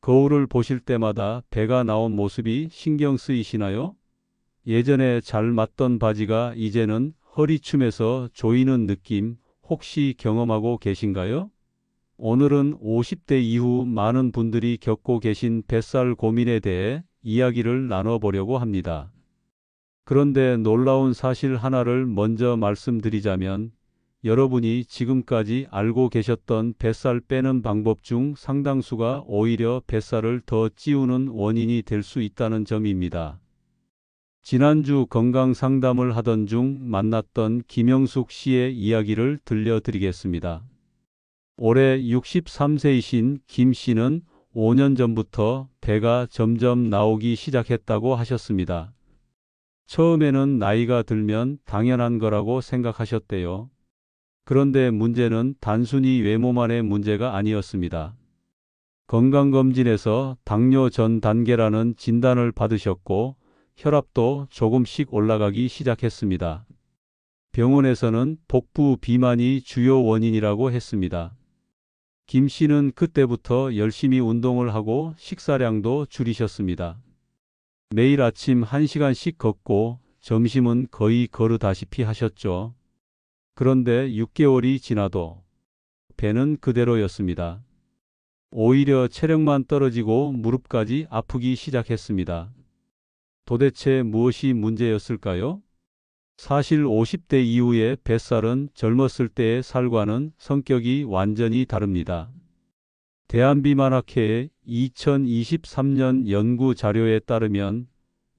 거울을 보실 때마다 배가 나온 모습이 신경 쓰이시나요? 예전에 잘 맞던 바지가 이제는 허리춤에서 조이는 느낌 혹시 경험하고 계신가요? 오늘은 50대 이후 많은 분들이 겪고 계신 뱃살 고민에 대해 이야기를 나눠보려고 합니다. 그런데 놀라운 사실 하나를 먼저 말씀드리자면 여러분이 지금까지 알고 계셨던 뱃살 빼는 방법 중 상당수가 오히려 뱃살을 더 찌우는 원인이 될 수 있다는 점입니다. 지난주 건강 상담을 하던 중 만났던 김영숙 씨의 이야기를 들려드리겠습니다. 올해 63세이신 김 씨는 5년 전부터 배가 점점 나오기 시작했다고 하셨습니다. 처음에는 나이가 들면 당연한 거라고 생각하셨대요. 그런데 문제는 단순히 외모만의 문제가 아니었습니다. 건강검진에서 당뇨 전 단계라는 진단을 받으셨고 혈압도 조금씩 올라가기 시작했습니다. 병원에서는 복부 비만이 주요 원인이라고 했습니다. 김 씨는 그때부터 열심히 운동을 하고 식사량도 줄이셨습니다. 매일 아침 1시간씩 걷고 점심은 거의 거르다시피 하셨죠. 그런데 6개월이 지나도 배는 그대로였습니다. 오히려 체력만 떨어지고 무릎까지 아프기 시작했습니다. 도대체 무엇이 문제였을까요? 사실 50대 이후의 뱃살은 젊었을 때의 살과는 성격이 완전히 다릅니다. 대한비만학회의 2023년 연구 자료에 따르면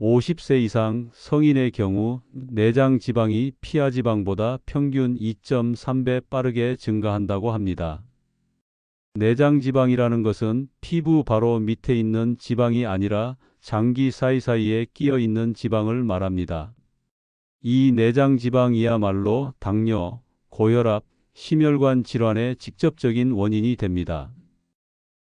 50세 이상 성인의 경우 내장 지방이 피하 지방보다 평균 2.3배 빠르게 증가한다고 합니다. 내장 지방이라는 것은 피부 바로 밑에 있는 지방이 아니라 장기 사이사이에 끼어 있는 지방을 말합니다. 이 내장 지방이야말로 당뇨, 고혈압, 심혈관 질환의 직접적인 원인이 됩니다.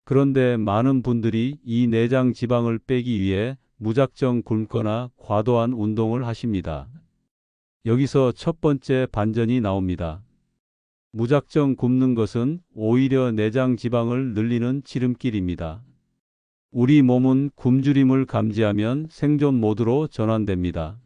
그런데 많은 분들이 이 내장 지방을 빼기 위해 무작정 굶거나 과도한 운동을 하십니다. 여기서 첫 번째 반전이 나옵니다. 무작정 굶는 것은 오히려 내장 지방을 늘리는 지름길입니다. 우리 몸은 굶주림을 감지하면 생존 모드로 전환됩니다.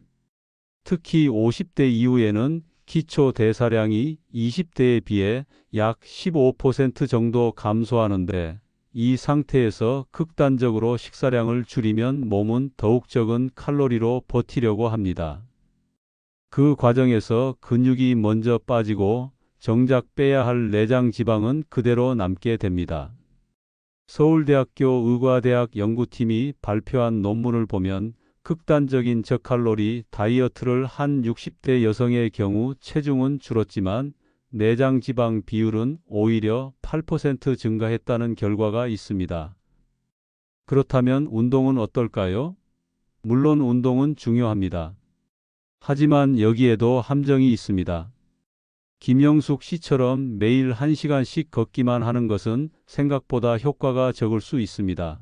특히 50대 이후에는 기초 대사량이 20대에 비해 약 15% 정도 감소하는데 이 상태에서 극단적으로 식사량을 줄이면 몸은 더욱 적은 칼로리로 버티려고 합니다. 그 과정에서 근육이 먼저 빠지고 정작 빼야 할 내장 지방은 그대로 남게 됩니다. 서울대학교 의과대학 연구팀이 발표한 논문을 보면 극단적인 저칼로리 다이어트를 한 60대 여성의 경우 체중은 줄었지만 내장 지방 비율은 오히려 8% 증가했다는 결과가 있습니다. 그렇다면 운동은 어떨까요? 물론 운동은 중요합니다. 하지만 여기에도 함정이 있습니다. 김영숙 씨처럼 매일 1시간씩 걷기만 하는 것은 생각보다 효과가 적을 수 있습니다.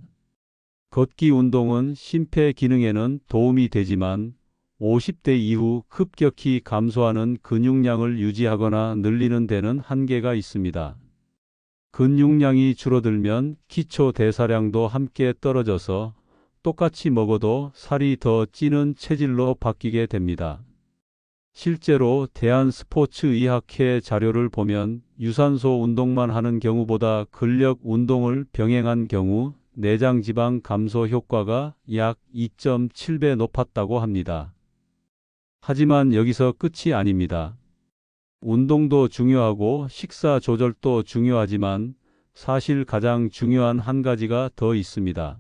걷기 운동은 심폐 기능에는 도움이 되지만 50대 이후 급격히 감소하는 근육량을 유지하거나 늘리는 데는 한계가 있습니다. 근육량이 줄어들면 기초 대사량도 함께 떨어져서 똑같이 먹어도 살이 더 찌는 체질로 바뀌게 됩니다. 실제로 대한스포츠의학회 자료를 보면 유산소 운동만 하는 경우보다 근력 운동을 병행한 경우 내장 지방 감소 효과가 약 2.7배 높았다고 합니다. 하지만 여기서 끝이 아닙니다. 운동도 중요하고 식사 조절도 중요하지만 사실 가장 중요한 한 가지가 더 있습니다.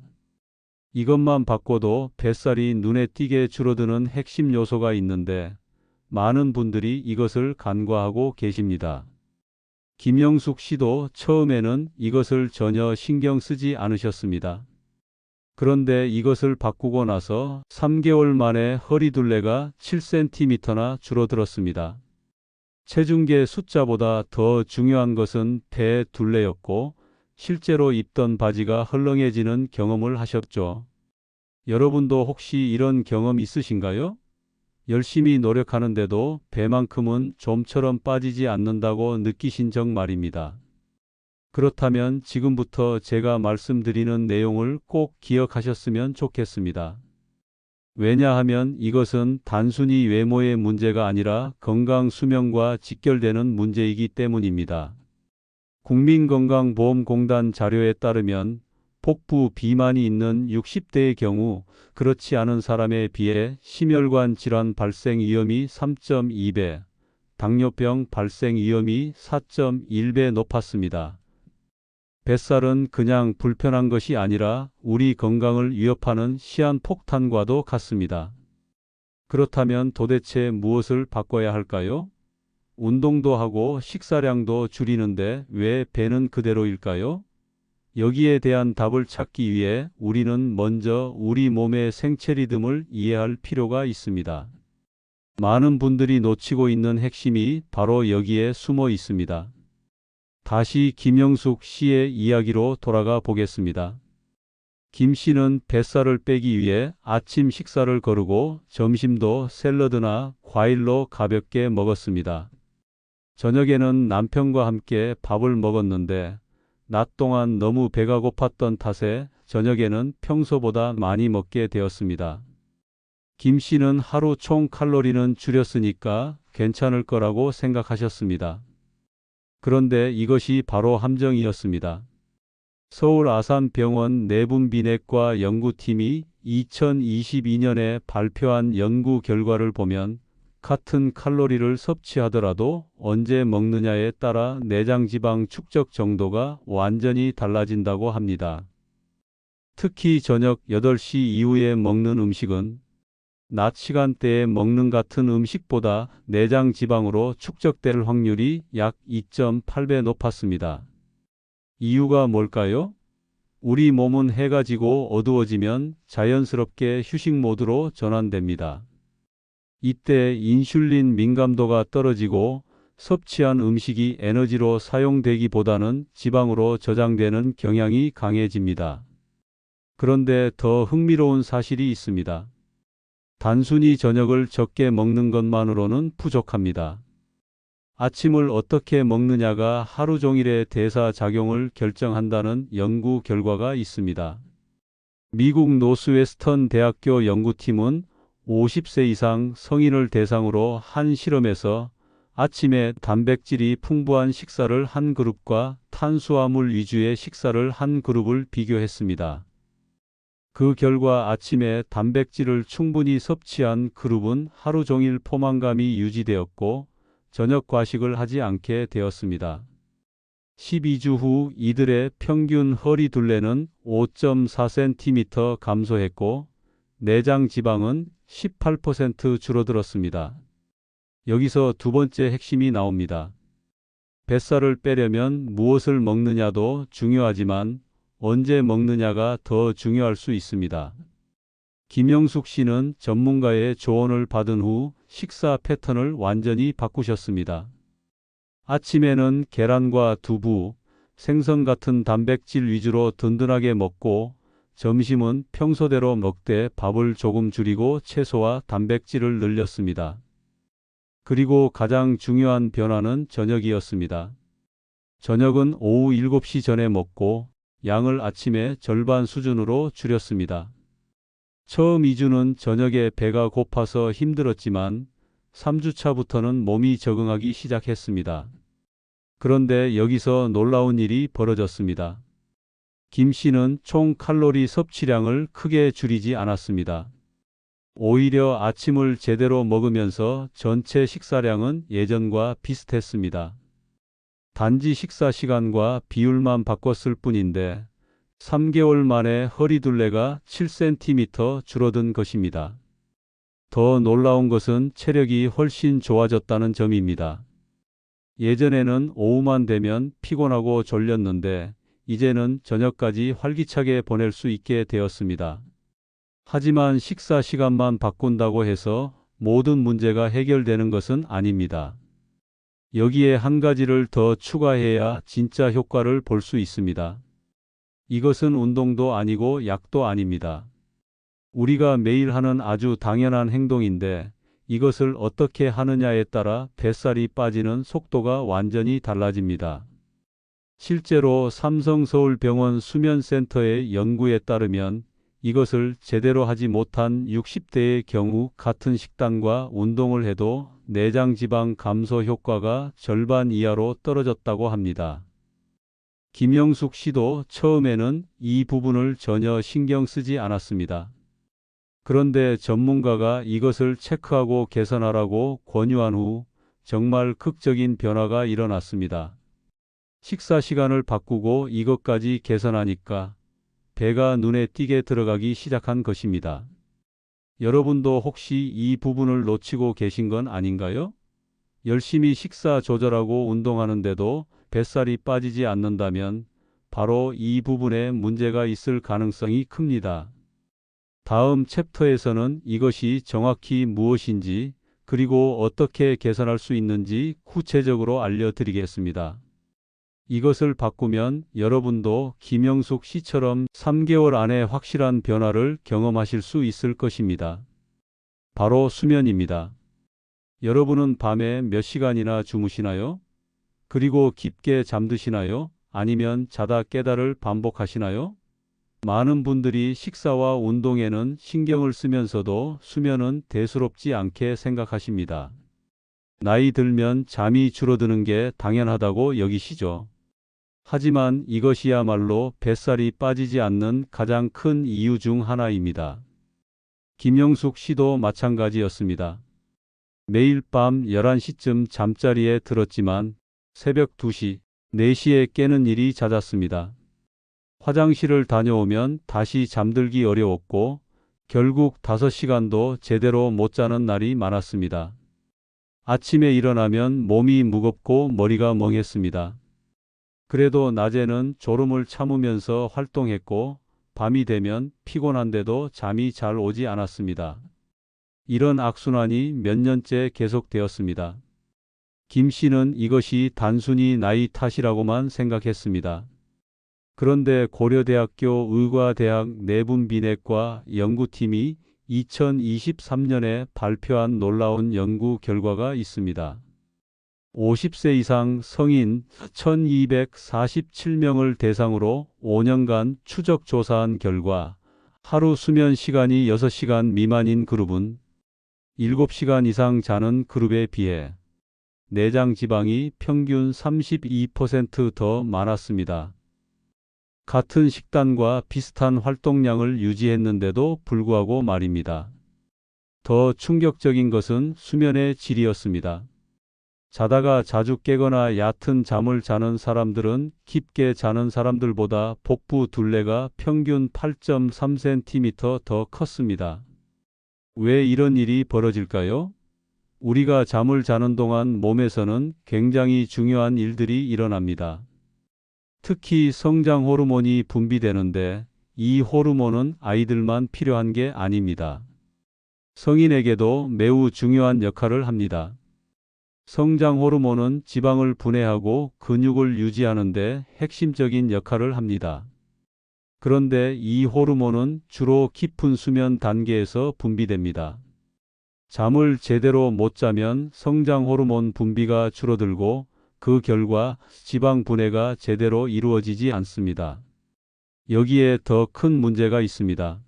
이것만 바꿔도 뱃살이 눈에 띄게 줄어드는 핵심 요소가 있는데 많은 분들이 이것을 간과하고 계십니다. 김영숙 씨도 처음에는 이것을 전혀 신경 쓰지 않으셨습니다. 그런데 이것을 바꾸고 나서 3개월 만에 허리둘레가 7cm나 줄어들었습니다. 체중계 숫자보다 더 중요한 것은 배 둘레였고 실제로 입던 바지가 헐렁해지는 경험을 하셨죠. 여러분도 혹시 이런 경험 있으신가요? 열심히 노력하는데도 배만큼은 좀처럼 빠지지 않는다고 느끼신 적 말입니다. 그렇다면 지금부터 제가 말씀드리는 내용을 꼭 기억하셨으면 좋겠습니다. 왜냐하면 이것은 단순히 외모의 문제가 아니라 건강 수명과 직결되는 문제이기 때문입니다. 국민건강보험공단 자료에 따르면 복부 비만이 있는 60대의 경우 그렇지 않은 사람에 비해 심혈관 질환 발생 위험이 3.2배, 당뇨병 발생 위험이 4.1배 높았습니다. 뱃살은 그냥 불편한 것이 아니라 우리 건강을 위협하는 시한폭탄과도 같습니다. 그렇다면 도대체 무엇을 바꿔야 할까요? 운동도 하고 식사량도 줄이는데 왜 배는 그대로일까요? 여기에 대한 답을 찾기 위해 우리는 먼저 우리 몸의 생체 리듬을 이해할 필요가 있습니다. 많은 분들이 놓치고 있는 핵심이 바로 여기에 숨어 있습니다. 다시 김영숙 씨의 이야기로 돌아가 보겠습니다. 김 씨는 뱃살을 빼기 위해 아침 식사를 거르고 점심도 샐러드나 과일로 가볍게 먹었습니다. 저녁에는 남편과 함께 밥을 먹었는데 낮 동안 너무 배가 고팠던 탓에 저녁에는 평소보다 많이 먹게 되었습니다. 김 씨는 하루 총 칼로리는 줄였으니까 괜찮을 거라고 생각하셨습니다. 그런데 이것이 바로 함정이었습니다. 서울 아산병원 내분비내과 연구팀이 2022년에 발표한 연구 결과를 보면 같은 칼로리를 섭취하더라도 언제 먹느냐에 따라 내장지방 축적 정도가 완전히 달라진다고 합니다. 특히 저녁 8시 이후에 먹는 음식은 낮 시간대에 먹는 같은 음식보다 내장 지방으로 축적될 확률이 약 2.8배 높았습니다. 이유가 뭘까요? 우리 몸은 해가 지고 어두워지면 자연스럽게 휴식 모드로 전환됩니다. 이때 인슐린 민감도가 떨어지고 섭취한 음식이 에너지로 사용되기보다는 지방으로 저장되는 경향이 강해집니다. 그런데 더 흥미로운 사실이 있습니다. 단순히 저녁을 적게 먹는 것만으로는 부족합니다. 아침을 어떻게 먹느냐가 하루 종일의 대사 작용을 결정한다는 연구 결과가 있습니다. 미국 노스웨스턴 대학교 연구팀은 50세 이상 성인을 대상으로 한 실험에서 아침에 단백질이 풍부한 식사를 한 그룹과 탄수화물 위주의 식사를 한 그룹을 비교했습니다. 그 결과 아침에 단백질을 충분히 섭취한 그룹은 하루 종일 포만감이 유지되었고 저녁 과식을 하지 않게 되었습니다. 12주 후 이들의 평균 허리 둘레는 5.4cm 감소했고 내장 지방은 18% 줄어들었습니다. 여기서 두 번째 핵심이 나옵니다. 뱃살을 빼려면 무엇을 먹느냐도 중요하지만 언제 먹느냐가 더 중요할 수 있습니다. 김영숙 씨는 전문가의 조언을 받은 후 식사 패턴을 완전히 바꾸셨습니다. 아침에는 계란과 두부, 생선 같은 단백질 위주로 든든하게 먹고 점심은 평소대로 먹되 밥을 조금 줄이고 채소와 단백질을 늘렸습니다. 그리고 가장 중요한 변화는 저녁이었습니다. 저녁은 오후 7시 전에 먹고 양을 아침의 절반 수준으로 줄였습니다. 처음 2주는 저녁에 배가 고파서 힘들었지만 3주차부터는 몸이 적응하기 시작했습니다. 그런데 여기서 놀라운 일이 벌어졌습니다. 김 씨는 총 칼로리 섭취량을 크게 줄이지 않았습니다. 오히려 아침을 제대로 먹으면서 전체 식사량은 예전과 비슷했습니다. 단지 식사 시간과 비율만 바꿨을 뿐인데 3개월 만에 허리둘레가 7cm 줄어든 것입니다. 더 놀라운 것은 체력이 훨씬 좋아졌다는 점입니다. 예전에는 오후만 되면 피곤하고 졸렸는데 이제는 저녁까지 활기차게 보낼 수 있게 되었습니다. 하지만 식사 시간만 바꾼다고 해서 모든 문제가 해결되는 것은 아닙니다. 여기에 한 가지를 더 추가해야 진짜 효과를 볼 수 있습니다. 이것은 운동도 아니고 약도 아닙니다. 우리가 매일 하는 아주 당연한 행동인데 이것을 어떻게 하느냐에 따라 뱃살이 빠지는 속도가 완전히 달라집니다. 실제로 삼성서울병원 수면센터의 연구에 따르면 이것을 제대로 하지 못한 60대의 경우 같은 식단과 운동을 해도 내장 지방 감소 효과가 절반 이하로 떨어졌다고 합니다. 김영숙 씨도 처음에는 이 부분을 전혀 신경 쓰지 않았습니다. 그런데 전문가가 이것을 체크하고 개선하라고 권유한 후 정말 극적인 변화가 일어났습니다. 식사 시간을 바꾸고 이것까지 개선하니까 배가 눈에 띄게 들어가기 시작한 것입니다. 여러분도 혹시 이 부분을 놓치고 계신 건 아닌가요? 열심히 식사 조절하고 운동하는데도 뱃살이 빠지지 않는다면 바로 이 부분에 문제가 있을 가능성이 큽니다. 다음 챕터에서는 이것이 정확히 무엇인지 그리고 어떻게 개선할 수 있는지 구체적으로 알려드리겠습니다. 이것을 바꾸면 여러분도 김영숙 씨처럼 3개월 안에 확실한 변화를 경험하실 수 있을 것입니다. 바로 수면입니다. 여러분은 밤에 몇 시간이나 주무시나요? 그리고 깊게 잠드시나요? 아니면 자다 깨다를 반복하시나요? 많은 분들이 식사와 운동에는 신경을 쓰면서도 수면은 대수롭지 않게 생각하십니다. 나이 들면 잠이 줄어드는 게 당연하다고 여기시죠. 하지만 이것이야말로 뱃살이 빠지지 않는 가장 큰 이유 중 하나입니다. 김영숙 씨도 마찬가지였습니다. 매일 밤 11시쯤 잠자리에 들었지만 새벽 2시, 4시에 깨는 일이 잦았습니다. 화장실을 다녀오면 다시 잠들기 어려웠고 결국 5시간도 제대로 못 자는 날이 많았습니다. 아침에 일어나면 몸이 무겁고 머리가 멍했습니다. 그래도 낮에는 졸음을 참으면서 활동했고 밤이 되면 피곤한데도 잠이 잘 오지 않았습니다. 이런 악순환이 몇 년째 계속되었습니다. 김 씨는 이것이 단순히 나이 탓이라고만 생각했습니다. 그런데 고려대학교 의과대학 내분비내과 연구팀이 2023년에 발표한 놀라운 연구 결과가 있습니다. 50세 이상 성인 1247명을 대상으로 5년간 추적 조사한 결과 하루 수면 시간이 6시간 미만인 그룹은 7시간 이상 자는 그룹에 비해 내장 지방이 평균 32% 더 많았습니다. 같은 식단과 비슷한 활동량을 유지했는데도 불구하고 말입니다. 더 충격적인 것은 수면의 질이었습니다. 자다가 자주 깨거나 얕은 잠을 자는 사람들은 깊게 자는 사람들보다 복부 둘레가 평균 8.3cm 더 컸습니다. 왜 이런 일이 벌어질까요? 우리가 잠을 자는 동안 몸에서는 굉장히 중요한 일들이 일어납니다. 특히 성장 호르몬이 분비되는데 이 호르몬은 아이들만 필요한 게 아닙니다. 성인에게도 매우 중요한 역할을 합니다. 성장 호르몬은 지방을 분해하고 근육을 유지하는 데 핵심적인 역할을 합니다. 그런데 이 호르몬은 주로 깊은 수면 단계에서 분비됩니다. 잠을 제대로 못 자면 성장 호르몬 분비가 줄어들고 그 결과 지방 분해가 제대로 이루어지지 않습니다. 여기에 더 큰 문제가 있습니다.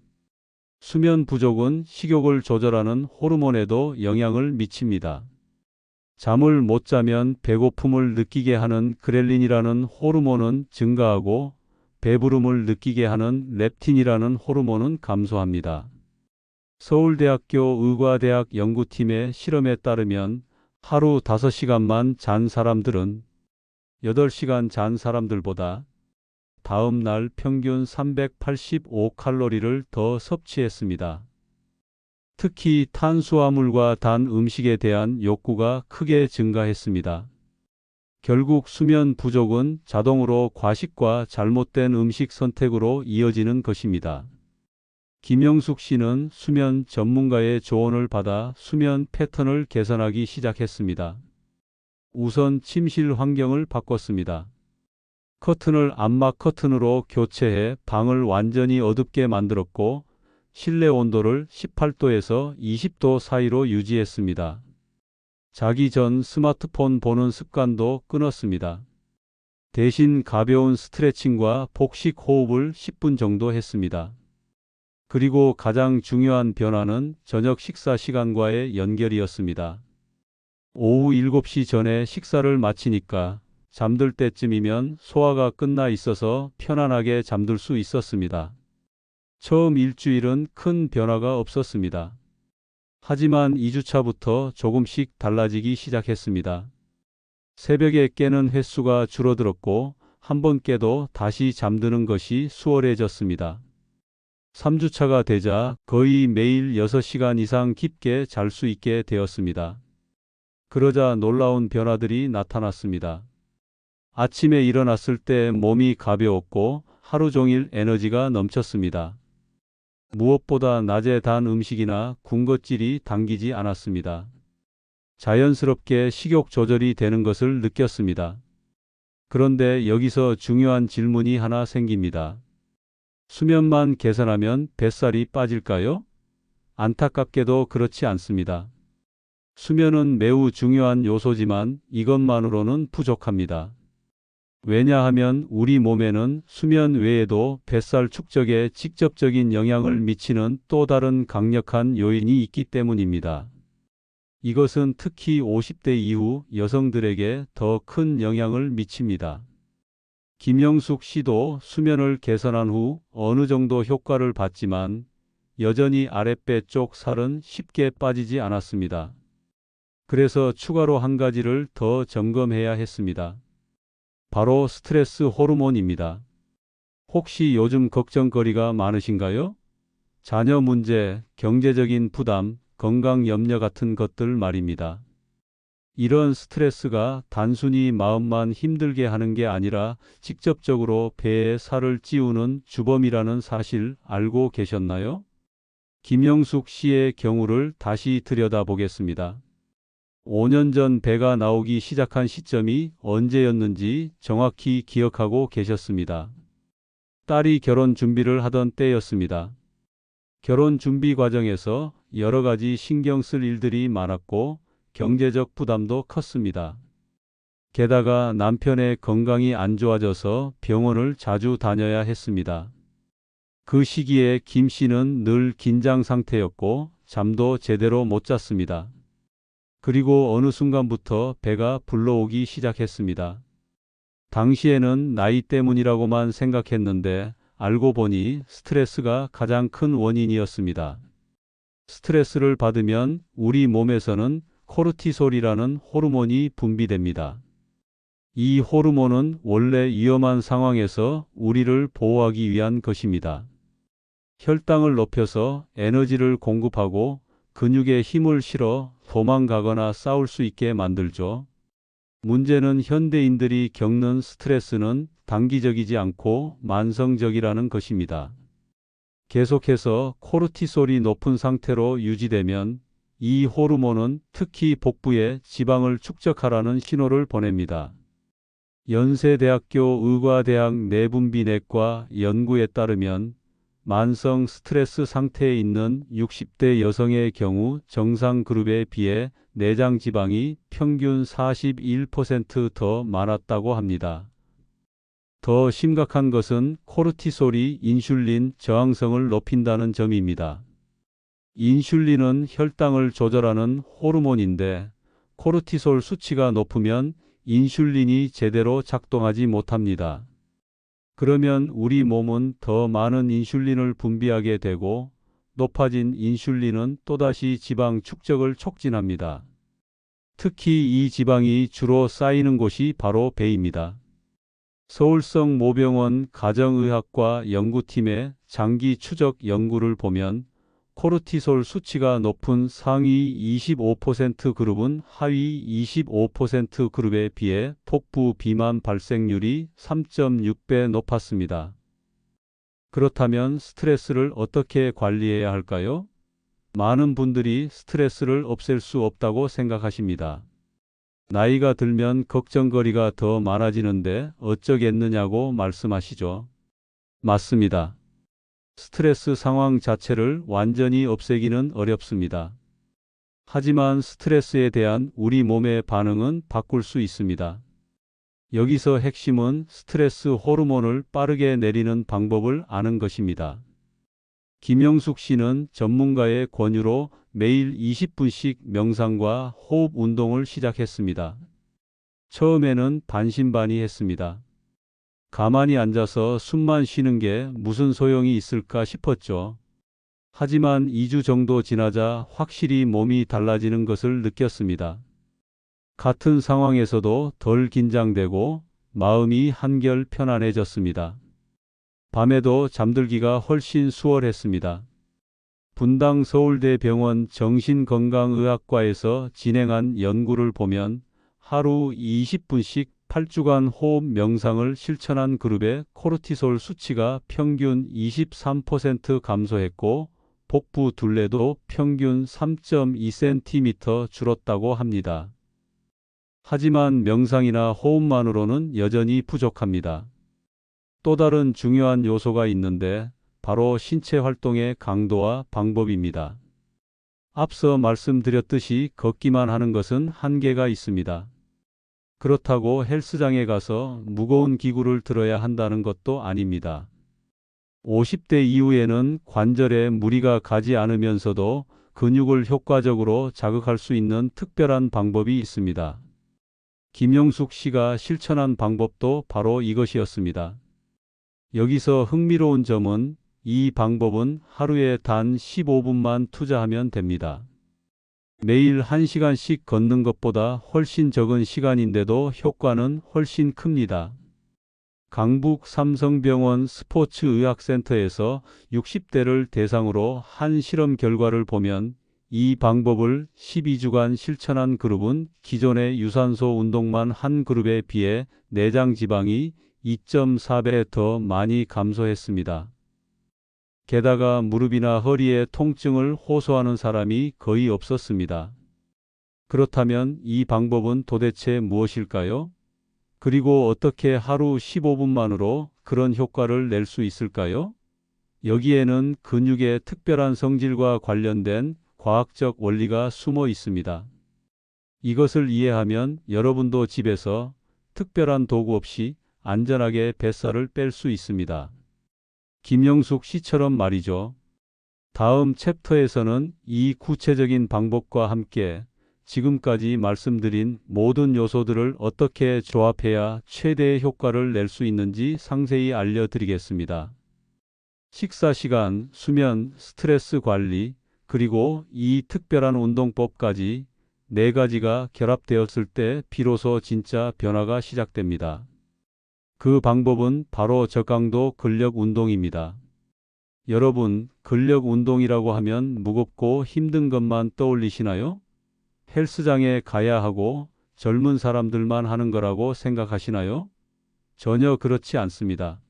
수면 부족은 식욕을 조절하는 호르몬에도 영향을 미칩니다. 잠을 못 자면 배고픔을 느끼게 하는 그렐린이라는 호르몬은 증가하고 배부름을 느끼게 하는 렙틴이라는 호르몬은 감소합니다. 서울대학교 의과대학 연구팀의 실험에 따르면 하루 5시간만 잔 사람들은 8시간 잔 사람들보다 다음 날 평균 385칼로리를 더 섭취했습니다. 특히 탄수화물과 단 음식에 대한 욕구가 크게 증가했습니다. 결국 수면 부족은 자동으로 과식과 잘못된 음식 선택으로 이어지는 것입니다. 김영숙 씨는 수면 전문가의 조언을 받아 수면 패턴을 개선하기 시작했습니다. 우선 침실 환경을 바꿨습니다. 커튼을 암막 커튼으로 교체해 방을 완전히 어둡게 만들었고 실내 온도를 18도에서 20도 사이로 유지했습니다. 자기 전 스마트폰 보는 습관도 끊었습니다. 대신 가벼운 스트레칭과 복식 호흡을 10분 정도 했습니다. 그리고 가장 중요한 변화는 저녁 식사 시간과의 연결이었습니다. 오후 7시 전에 식사를 마치니까 잠들 때쯤이면 소화가 끝나 있어서 편안하게 잠들 수 있었습니다. 처음 일주일은 큰 변화가 없었습니다. 하지만 2주차부터 조금씩 달라지기 시작했습니다. 새벽에 깨는 횟수가 줄어들었고 한 번 깨도 다시 잠드는 것이 수월해졌습니다. 3주차가 되자 거의 매일 6시간 이상 깊게 잘 수 있게 되었습니다. 그러자 놀라운 변화들이 나타났습니다. 아침에 일어났을 때 몸이 가벼웠고 하루 종일 에너지가 넘쳤습니다. 무엇보다 낮에 단 음식이나 군것질이 당기지 않았습니다. 자연스럽게 식욕 조절이 되는 것을 느꼈습니다. 그런데 여기서 중요한 질문이 하나 생깁니다. 수면만 개선하면 뱃살이 빠질까요? 안타깝게도 그렇지 않습니다. 수면은 매우 중요한 요소지만 이것만으로는 부족합니다. 왜냐하면 우리 몸에는 수면 외에도 뱃살 축적에 직접적인 영향을 미치는 또 다른 강력한 요인이 있기 때문입니다. 이것은 특히 50대 이후 여성들에게 더 큰 영향을 미칩니다. 김영숙 씨도 수면을 개선한 후 어느 정도 효과를 봤지만 여전히 아랫배 쪽 살은 쉽게 빠지지 않았습니다. 그래서 추가로 한 가지를 더 점검해야 했습니다. 바로 스트레스 호르몬입니다. 혹시 요즘 걱정거리가 많으신가요? 자녀 문제, 경제적인 부담, 건강 염려 같은 것들 말입니다. 이런 스트레스가 단순히 마음만 힘들게 하는 게 아니라 직접적으로 배에 살을 찌우는 주범이라는 사실 알고 계셨나요? 김영숙 씨의 경우를 다시 들여다보겠습니다. 5년 전 배가 나오기 시작한 시점이 언제였는지 정확히 기억하고 계셨습니다. 딸이 결혼 준비를 하던 때였습니다. 결혼 준비 과정에서 여러 가지 신경 쓸 일들이 많았고 경제적 부담도 컸습니다. 게다가 남편의 건강이 안 좋아져서 병원을 자주 다녀야 했습니다. 그 시기에 김 씨는 늘 긴장 상태였고 잠도 제대로 못 잤습니다. 그리고 어느 순간부터 배가 불러오기 시작했습니다. 당시에는 나이 때문이라고만 생각했는데 알고 보니 스트레스가 가장 큰 원인이었습니다. 스트레스를 받으면 우리 몸에서는 코르티솔이라는 호르몬이 분비됩니다. 이 호르몬은 원래 위험한 상황에서 우리를 보호하기 위한 것입니다. 혈당을 높여서 에너지를 공급하고 근육에 힘을 실어 도망가거나 싸울 수 있게 만들죠. 문제는 현대인들이 겪는 스트레스는 단기적이지 않고 만성적이라는 것입니다. 계속해서 코르티솔이 높은 상태로 유지되면 이 호르몬은 특히 복부에 지방을 축적하라는 신호를 보냅니다. 연세대학교 의과대학 내분비내과 연구에 따르면 만성 스트레스 상태에 있는 60대 여성의 경우 정상 그룹에 비해 내장 지방이 평균 41% 더 많았다고 합니다. 더 심각한 것은 코르티솔이 인슐린 저항성을 높인다는 점입니다. 인슐린은 혈당을 조절하는 호르몬인데 코르티솔 수치가 높으면 인슐린이 제대로 작동하지 못합니다. 그러면 우리 몸은 더 많은 인슐린을 분비하게 되고 높아진 인슐린은 또다시 지방 축적을 촉진합니다. 특히 이 지방이 주로 쌓이는 곳이 바로 배입니다. 서울성 모병원 가정의학과 연구팀의 장기 추적 연구를 보면 코르티솔 수치가 높은 상위 25% 그룹은 하위 25% 그룹에 비해 복부 비만 발생률이 3.6배 높았습니다. 그렇다면 스트레스를 어떻게 관리해야 할까요? 많은 분들이 스트레스를 없앨 수 없다고 생각하십니다. 나이가 들면 걱정거리가 더 많아지는데 어쩌겠느냐고 말씀하시죠. 맞습니다. 스트레스 상황 자체를 완전히 없애기는 어렵습니다. 하지만 스트레스에 대한 우리 몸의 반응은 바꿀 수 있습니다. 여기서 핵심은 스트레스 호르몬을 빠르게 내리는 방법을 아는 것입니다. 김영숙 씨는 전문가의 권유로 매일 20분씩 명상과 호흡 운동을 시작했습니다. 처음에는 반신반의했습니다. 가만히 앉아서 숨만 쉬는 게 무슨 소용이 있을까 싶었죠. 하지만 2주 정도 지나자 확실히 몸이 달라지는 것을 느꼈습니다. 같은 상황에서도 덜 긴장되고 마음이 한결 편안해졌습니다. 밤에도 잠들기가 훨씬 수월했습니다. 분당 서울대병원 정신건강의학과에서 진행한 연구를 보면 하루 20분씩 8주간 호흡 명상을 실천한 그룹의 코르티솔 수치가 평균 23% 감소했고 복부 둘레도 평균 3.2cm 줄었다고 합니다. 하지만 명상이나 호흡만으로는 여전히 부족합니다. 또 다른 중요한 요소가 있는데 바로 신체 활동의 강도와 방법입니다. 앞서 말씀드렸듯이 걷기만 하는 것은 한계가 있습니다. 그렇다고 헬스장에 가서 무거운 기구를 들어야 한다는 것도 아닙니다. 50대 이후에는 관절에 무리가 가지 않으면서도 근육을 효과적으로 자극할 수 있는 특별한 방법이 있습니다. 김영숙 씨가 실천한 방법도 바로 이것이었습니다. 여기서 흥미로운 점은 이 방법은 하루에 단 15분만 투자하면 됩니다. 매일 1시간씩 걷는 것보다 훨씬 적은 시간인데도 효과는 훨씬 큽니다. 강북 삼성병원 스포츠의학센터에서 60대를 대상으로 한 실험 결과를 보면 이 방법을 12주간 실천한 그룹은 기존의 유산소 운동만 한 그룹에 비해 내장 지방이 2.4배 더 많이 감소했습니다. 게다가 무릎이나 허리의 통증을 호소하는 사람이 거의 없었습니다. 그렇다면 이 방법은 도대체 무엇일까요? 그리고 어떻게 하루 15분만으로 그런 효과를 낼 수 있을까요? 여기에는 근육의 특별한 성질과 관련된 과학적 원리가 숨어 있습니다. 이것을 이해하면 여러분도 집에서 특별한 도구 없이 안전하게 뱃살을 뺄 수 있습니다. 김영숙 씨처럼 말이죠. 다음 챕터에서는 이 구체적인 방법과 함께 지금까지 말씀드린 모든 요소들을 어떻게 조합해야 최대의 효과를 낼 수 있는지 상세히 알려드리겠습니다. 식사 시간, 수면, 스트레스 관리, 그리고 이 특별한 운동법까지 4가지가 결합되었을 때 비로소 진짜 변화가 시작됩니다. 그 방법은 바로 저강도 근력 운동입니다. 여러분, 근력 운동이라고 하면 무겁고 힘든 것만 떠올리시나요? 헬스장에 가야 하고 젊은 사람들만 하는 거라고 생각하시나요? 전혀 그렇지 않습니다.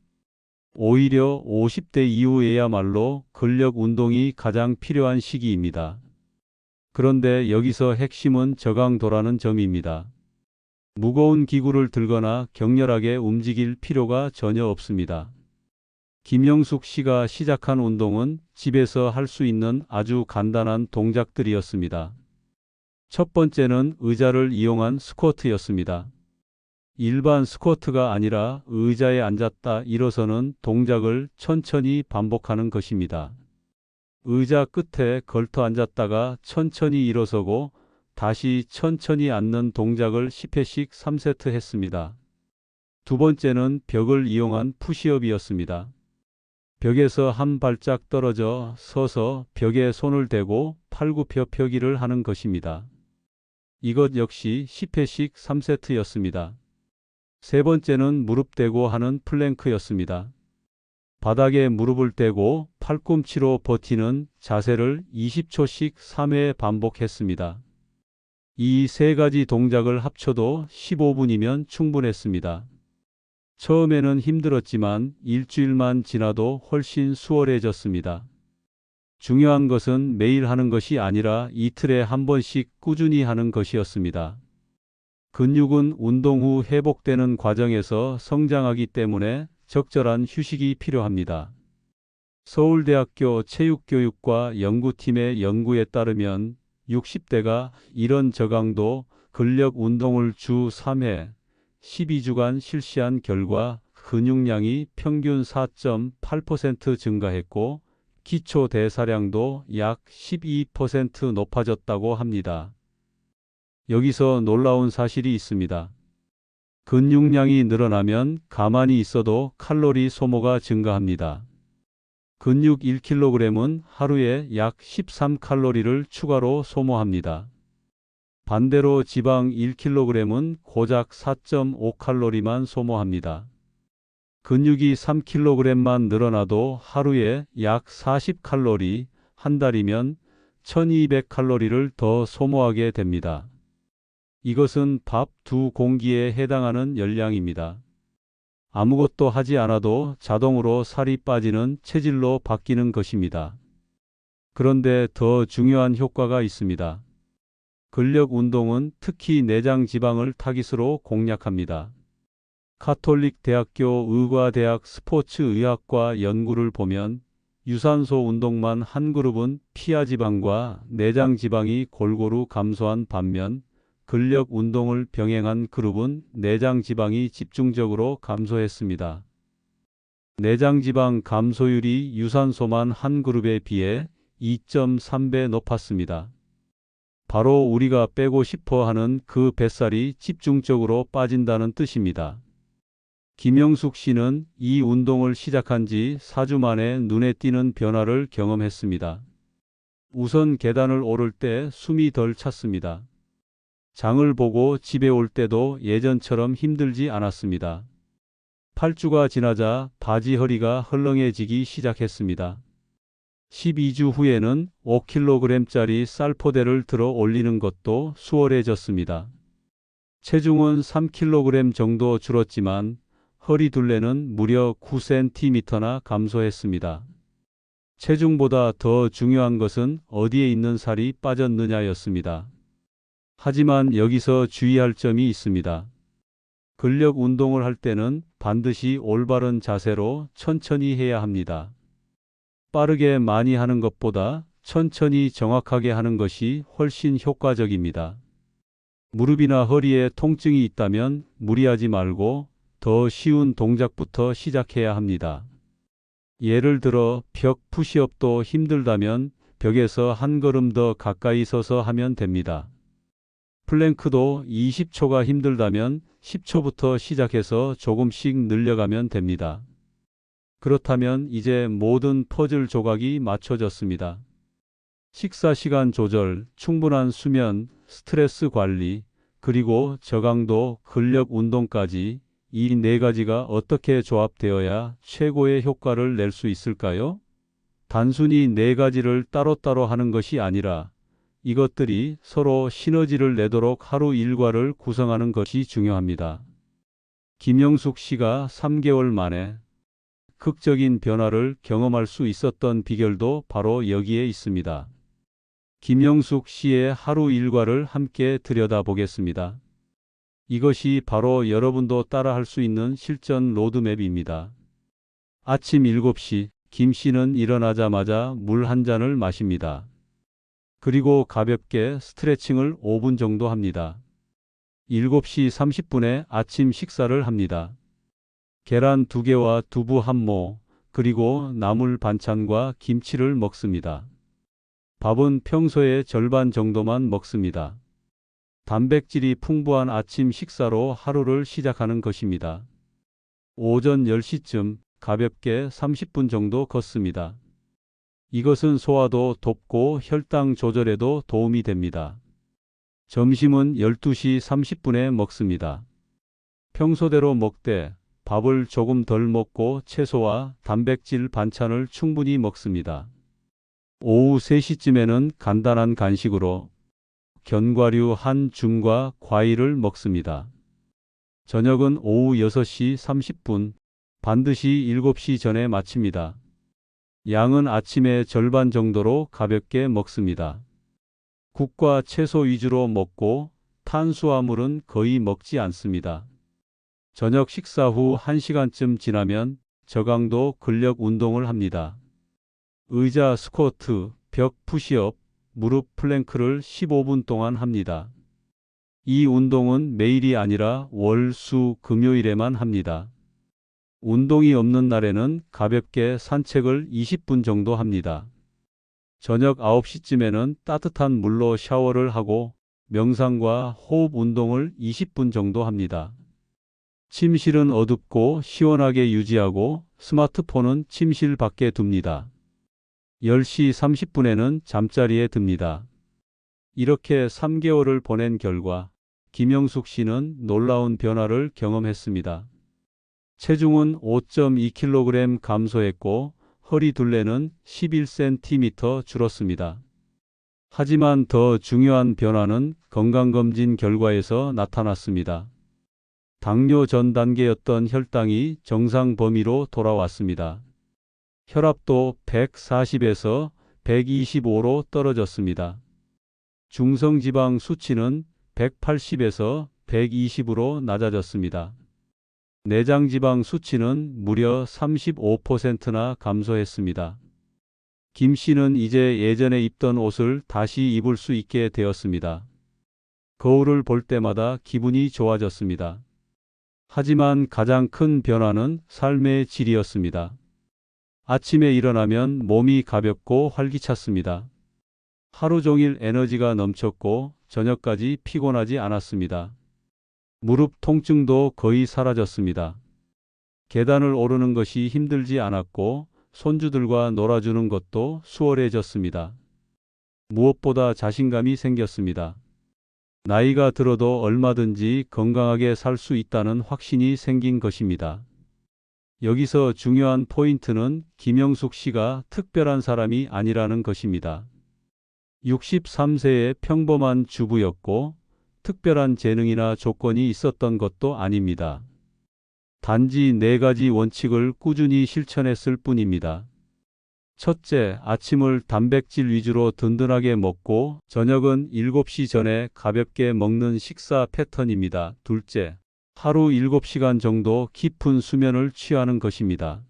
오히려 50대 이후에야말로 근력 운동이 가장 필요한 시기입니다. 그런데 여기서 핵심은 저강도라는 점입니다. 무거운 기구를 들거나 격렬하게 움직일 필요가 전혀 없습니다. 김영숙 씨가 시작한 운동은 집에서 할 수 있는 아주 간단한 동작들이었습니다. 첫 번째는 의자를 이용한 스쿼트였습니다. 일반 스쿼트가 아니라 의자에 앉았다 일어서는 동작을 천천히 반복하는 것입니다. 의자 끝에 걸터 앉았다가 천천히 일어서고 다시 천천히 앉는 동작을 10회씩 3세트 했습니다. 두 번째는 벽을 이용한 푸시업이었습니다. 벽에서 한 발짝 떨어져 서서 벽에 손을 대고 팔굽혀펴기를 하는 것입니다. 이것 역시 10회씩 3세트였습니다. 세 번째는 무릎 대고 하는 플랭크였습니다. 바닥에 무릎을 대고 팔꿈치로 버티는 자세를 20초씩 3회 반복했습니다. 이 3가지 동작을 합쳐도 15분이면 충분했습니다. 처음에는 힘들었지만 일주일만 지나도 훨씬 수월해졌습니다. 중요한 것은 매일 하는 것이 아니라 이틀에 한 번씩 꾸준히 하는 것이었습니다. 근육은 운동 후 회복되는 과정에서 성장하기 때문에 적절한 휴식이 필요합니다. 서울대학교 체육교육과 연구팀의 연구에 따르면 60대가 이런 저강도 근력 운동을 주 3회, 12주간 실시한 결과 근육량이 평균 4.8% 증가했고 기초 대사량도 약 12% 높아졌다고 합니다. 여기서 놀라운 사실이 있습니다. 근육량이 늘어나면 가만히 있어도 칼로리 소모가 증가합니다. 근육 1kg은 하루에 약 13칼로리를 추가로 소모합니다. 반대로 지방 1kg은 고작 4.5칼로리만 소모합니다. 근육이 3kg만 늘어나도 하루에 약 40칼로리, 한 달이면 1200칼로리를 더 소모하게 됩니다. 이것은 밥 2공기에 해당하는 열량입니다. 아무것도 하지 않아도 자동으로 살이 빠지는 체질로 바뀌는 것입니다. 그런데 더 중요한 효과가 있습니다. 근력 운동은 특히 내장 지방을 타깃으로 공략합니다. 가톨릭 대학교 의과대학 스포츠의학과 연구를 보면 유산소 운동만 한 그룹은 피하 지방과 내장 지방이 골고루 감소한 반면 근력 운동을 병행한 그룹은 내장 지방이 집중적으로 감소했습니다. 내장 지방 감소율이 유산소만 한 그룹에 비해 2.3배 높았습니다. 바로 우리가 빼고 싶어 하는 그 뱃살이 집중적으로 빠진다는 뜻입니다. 김영숙 씨는 이 운동을 시작한 지 4주 만에 눈에 띄는 변화를 경험했습니다. 우선 계단을 오를 때 숨이 덜 찼습니다. 장을 보고 집에 올 때도 예전처럼 힘들지 않았습니다. 8주가 지나자 바지 허리가 헐렁해지기 시작했습니다. 12주 후에는 5kg짜리 쌀포대를 들어 올리는 것도 수월해졌습니다. 체중은 3kg 정도 줄었지만 허리 둘레는 무려 9cm나 감소했습니다. 체중보다 더 중요한 것은 어디에 있는 살이 빠졌느냐였습니다. 하지만 여기서 주의할 점이 있습니다. 근력 운동을 할 때는 반드시 올바른 자세로 천천히 해야 합니다. 빠르게 많이 하는 것보다 천천히 정확하게 하는 것이 훨씬 효과적입니다. 무릎이나 허리에 통증이 있다면 무리하지 말고 더 쉬운 동작부터 시작해야 합니다. 예를 들어 벽 푸시업도 힘들다면 벽에서 한 걸음 더 가까이 서서 하면 됩니다. 플랭크도 20초가 힘들다면 10초부터 시작해서 조금씩 늘려가면 됩니다. 그렇다면 이제 모든 퍼즐 조각이 맞춰졌습니다. 식사 시간 조절, 충분한 수면, 스트레스 관리, 그리고 저강도 근력 운동까지 이 네 가지가 어떻게 조합되어야 최고의 효과를 낼 수 있을까요? 단순히 네 가지를 따로따로 하는 것이 아니라 이것들이 서로 시너지를 내도록 하루 일과를 구성하는 것이 중요합니다. 김영숙 씨가 3개월 만에 극적인 변화를 경험할 수 있었던 비결도 바로 여기에 있습니다. 김영숙 씨의 하루 일과를 함께 들여다보겠습니다. 이것이 바로 여러분도 따라할 수 있는 실전 로드맵입니다. 아침 7시, 김 씨는 일어나자마자 물 한 잔을 마십니다. 그리고 가볍게 스트레칭을 5분 정도 합니다. 7시 30분에 아침 식사를 합니다. 계란 2개와 두부 1모, 그리고 나물 반찬과 김치를 먹습니다. 밥은 평소의 절반 정도만 먹습니다. 단백질이 풍부한 아침 식사로 하루를 시작하는 것입니다. 오전 10시쯤 가볍게 30분 정도 걷습니다. 이것은 소화도 돕고 혈당 조절에도 도움이 됩니다. 점심은 12시 30분에 먹습니다. 평소대로 먹되 밥을 조금 덜 먹고 채소와 단백질 반찬을 충분히 먹습니다. 오후 3시쯤에는 간단한 간식으로 견과류 한 줌과 과일을 먹습니다. 저녁은 오후 6시 30분, 반드시 7시 전에 마칩니다. 양은 아침의 절반 정도로 가볍게 먹습니다. 국과 채소 위주로 먹고 탄수화물은 거의 먹지 않습니다. 저녁 식사 후 1시간쯤 지나면 저강도 근력 운동을 합니다. 의자 스쿼트, 벽 푸시업, 무릎 플랭크를 15분 동안 합니다. 이 운동은 매일이 아니라 월, 수, 금요일에만 합니다. 운동이 없는 날에는 가볍게 산책을 20분 정도 합니다. 저녁 9시쯤에는 따뜻한 물로 샤워를 하고 명상과 호흡 운동을 20분 정도 합니다. 침실은 어둡고 시원하게 유지하고 스마트폰은 침실 밖에 둡니다. 10시 30분에는 잠자리에 듭니다. 이렇게 3개월을 보낸 결과 김영숙 씨는 놀라운 변화를 경험했습니다. 체중은 5.2kg 감소했고 허리 둘레는 11cm 줄었습니다. 하지만 더 중요한 변화는 건강검진 결과에서 나타났습니다. 당뇨 전 단계였던 혈당이 정상 범위로 돌아왔습니다. 혈압도 140에서 125로 떨어졌습니다. 중성지방 수치는 180에서 120으로 낮아졌습니다. 내장지방 수치는 무려 35%나 감소했습니다. 김 씨는 이제 예전에 입던 옷을 다시 입을 수 있게 되었습니다. 거울을 볼 때마다 기분이 좋아졌습니다. 하지만 가장 큰 변화는 삶의 질이었습니다. 아침에 일어나면 몸이 가볍고 활기찼습니다. 하루 종일 에너지가 넘쳤고 저녁까지 피곤하지 않았습니다. 무릎 통증도 거의 사라졌습니다. 계단을 오르는 것이 힘들지 않았고 손주들과 놀아주는 것도 수월해졌습니다. 무엇보다 자신감이 생겼습니다. 나이가 들어도 얼마든지 건강하게 살 수 있다는 확신이 생긴 것입니다. 여기서 중요한 포인트는 김영숙 씨가 특별한 사람이 아니라는 것입니다. 63세의 평범한 주부였고 특별한 재능이나 조건이 있었던 것도 아닙니다. 단지 4가지 원칙을 꾸준히 실천했을 뿐입니다. 첫째, 아침을 단백질 위주로 든든하게 먹고 저녁은 7시 전에 가볍게 먹는 식사 패턴입니다. 둘째, 하루 7시간 정도 깊은 수면을 취하는 것입니다.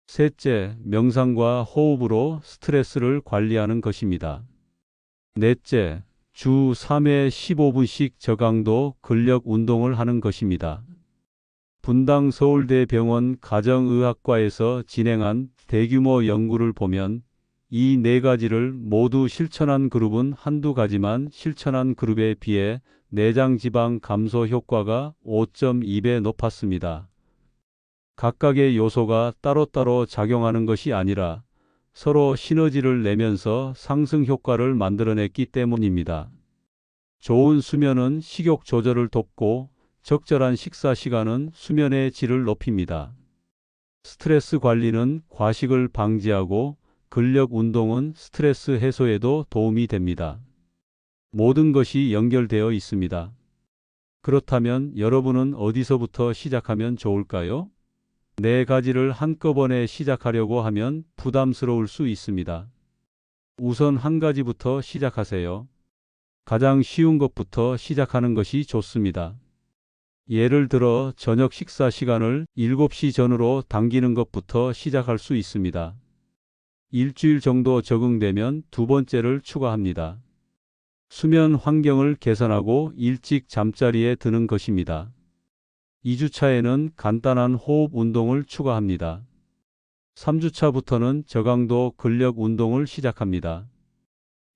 셋째, 명상과 호흡으로 스트레스를 관리하는 것입니다. 넷째, 주 3회 15분씩 저강도 근력 운동을 하는 것입니다. 분당 서울대병원 가정의학과에서 진행한 대규모 연구를 보면 이 4가지를 모두 실천한 그룹은 한두 가지만 실천한 그룹에 비해 내장지방 감소 효과가 5.2배 높았습니다. 각각의 요소가 따로따로 작용하는 것이 아니라 서로 시너지를 내면서 상승 효과를 만들어냈기 때문입니다. 좋은 수면은 식욕 조절을 돕고 적절한 식사 시간은 수면의 질을 높입니다. 스트레스 관리는 과식을 방지하고 근력 운동은 스트레스 해소에도 도움이 됩니다. 모든 것이 연결되어 있습니다. 그렇다면 여러분은 어디서부터 시작하면 좋을까요? 4가지를 한꺼번에 시작하려고 하면 부담스러울 수 있습니다. 우선 한 가지부터 시작하세요. 가장 쉬운 것부터 시작하는 것이 좋습니다. 예를 들어 저녁 식사 시간을 7시 전으로 당기는 것부터 시작할 수 있습니다. 일주일 정도 적응되면 두 번째를 추가합니다. 수면 환경을 개선하고 일찍 잠자리에 드는 것입니다. 2주차에는 간단한 호흡 운동을 추가합니다. 3주차부터는 저강도 근력 운동을 시작합니다.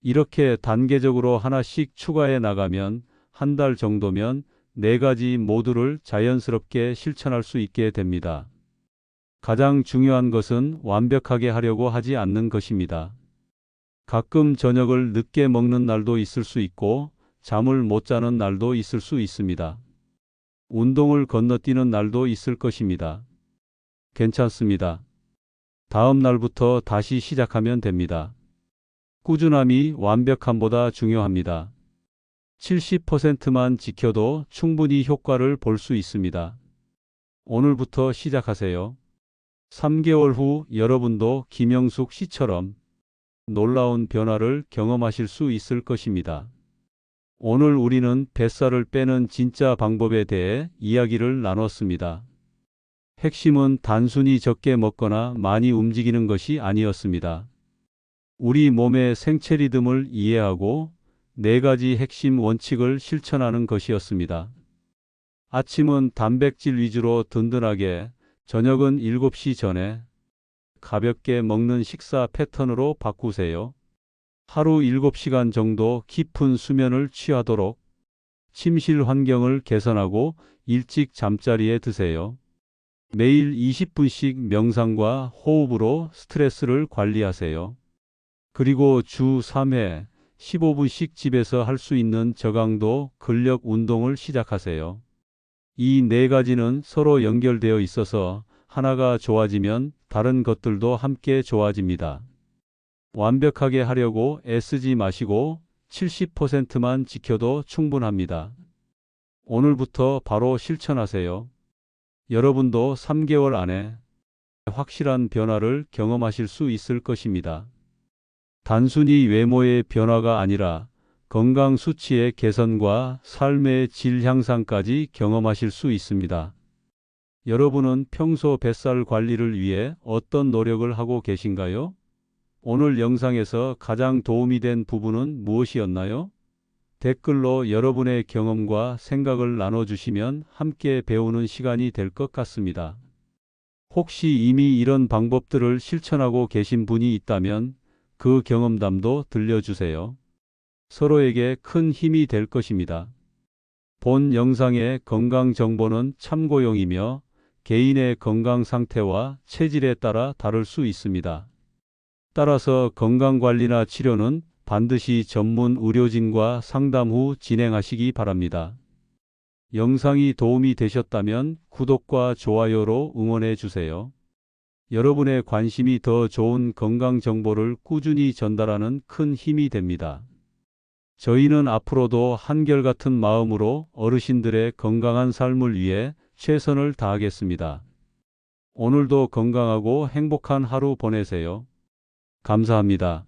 이렇게 단계적으로 하나씩 추가해 나가면 한 달 정도면 4가지 모두를 자연스럽게 실천할 수 있게 됩니다. 가장 중요한 것은 완벽하게 하려고 하지 않는 것입니다. 가끔 저녁을 늦게 먹는 날도 있을 수 있고 잠을 못 자는 날도 있을 수 있습니다. 운동을 건너뛰는 날도 있을 것입니다. 괜찮습니다. 다음 날부터 다시 시작하면 됩니다. 꾸준함이 완벽함보다 중요합니다. 70%만 지켜도 충분히 효과를 볼 수 있습니다. 오늘부터 시작하세요. 3개월 후 여러분도 김영숙 씨처럼 놀라운 변화를 경험하실 수 있을 것입니다. 오늘 우리는 뱃살을 빼는 진짜 방법에 대해 이야기를 나눴습니다. 핵심은 단순히 적게 먹거나 많이 움직이는 것이 아니었습니다. 우리 몸의 생체 리듬을 이해하고 4가지 핵심 원칙을 실천하는 것이었습니다. 아침은 단백질 위주로 든든하게, 저녁은 7시 전에 가볍게 먹는 식사 패턴으로 바꾸세요. 하루 7시간 정도 깊은 수면을 취하도록 침실 환경을 개선하고 일찍 잠자리에 드세요. 매일 20분씩 명상과 호흡으로 스트레스를 관리하세요. 그리고 주 3회 15분씩 집에서 할 수 있는 저강도 근력 운동을 시작하세요. 이 4가지는 서로 연결되어 있어서 하나가 좋아지면 다른 것들도 함께 좋아집니다. 완벽하게 하려고 애쓰지 마시고 70%만 지켜도 충분합니다. 오늘부터 바로 실천하세요. 여러분도 3개월 안에 확실한 변화를 경험하실 수 있을 것입니다. 단순히 외모의 변화가 아니라 건강 수치의 개선과 삶의 질 향상까지 경험하실 수 있습니다. 여러분은 평소 뱃살 관리를 위해 어떤 노력을 하고 계신가요? 오늘 영상에서 가장 도움이 된 부분은 무엇이었나요? 댓글로 여러분의 경험과 생각을 나눠주시면 함께 배우는 시간이 될 것 같습니다. 혹시 이미 이런 방법들을 실천하고 계신 분이 있다면 그 경험담도 들려주세요. 서로에게 큰 힘이 될 것입니다. 본 영상의 건강 정보는 참고용이며 개인의 건강 상태와 체질에 따라 다를 수 있습니다. 따라서 건강관리나 치료는 반드시 전문 의료진과 상담 후 진행하시기 바랍니다. 영상이 도움이 되셨다면 구독과 좋아요로 응원해 주세요. 여러분의 관심이 더 좋은 건강 정보를 꾸준히 전달하는 큰 힘이 됩니다. 저희는 앞으로도 한결같은 마음으로 어르신들의 건강한 삶을 위해 최선을 다하겠습니다. 오늘도 건강하고 행복한 하루 보내세요. 감사합니다.